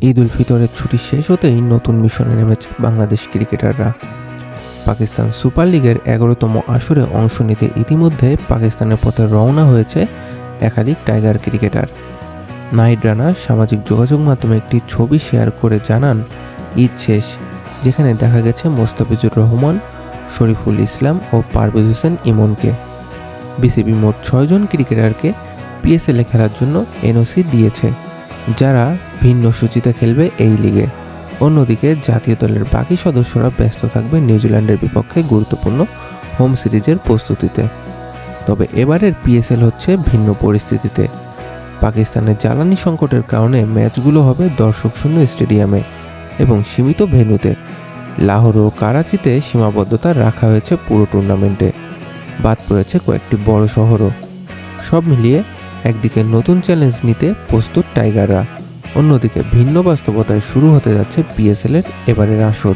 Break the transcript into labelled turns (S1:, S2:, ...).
S1: ঈদ উল ফিতরের ছুটি শেষ হতেই নতুন মিশনে নেমেছে বাংলাদেশ ক্রিকেটাররা। পাকিস্তান সুপার লিগের 11তম আসরে অংশ নিতে ইতিমধ্যে পাকিস্তানের পথে রওনা হয়েছে একাধিক টাইগার ক্রিকেটার। নাহিদ রানা সামাজিক যোগাযোগ মাধ্যমে একটি ছবি শেয়ার করে জানান, ঈদ শেষ, যেখানে দেখা গেছে মোস্তাফিজুর রহমান, শরীফুল ইসলাম ও পারভেজ হোসেন ইমনকে। বিসিবি মোট 6 জন ক্রিকেটারকে পিএসএলে খেলার জন্য এনওসি দিয়েছে, যারা ভিন্ন সূচিতে খেলবে এই লিগে। অন্যদিকে জাতীয় দলের বাকি সদস্যরা ব্যস্ত থাকবে নিউজিল্যান্ডের বিপক্ষে গুরুত্বপূর্ণ হোম সিরিজের প্রস্তুতিতে। তবে এবারের পিএসএল হচ্ছে ভিন্ন পরিস্থিতিতে। পাকিস্তানের জ্বালানি সংকটের কারণে ম্যাচগুলো হবে দর্শকশূন্য স্টেডিয়ামে এবং সীমিত ভেন্যুতে। লাহোর ও করাচিতে সীমাবদ্ধতা রাখা হয়েছে পুরো টুর্নামেন্টে। বাদ পড়েছে কয়েকটি বড় শহরও। সব মিলিয়ে একদিকে নতুন চ্যালেঞ্জ নিতে প্রস্তুত টাইগাররা, অন্যদিকে ভিন্ন বাস্তবতায় শুরু হতে যাচ্ছে পিএসএলের এবারের আসর।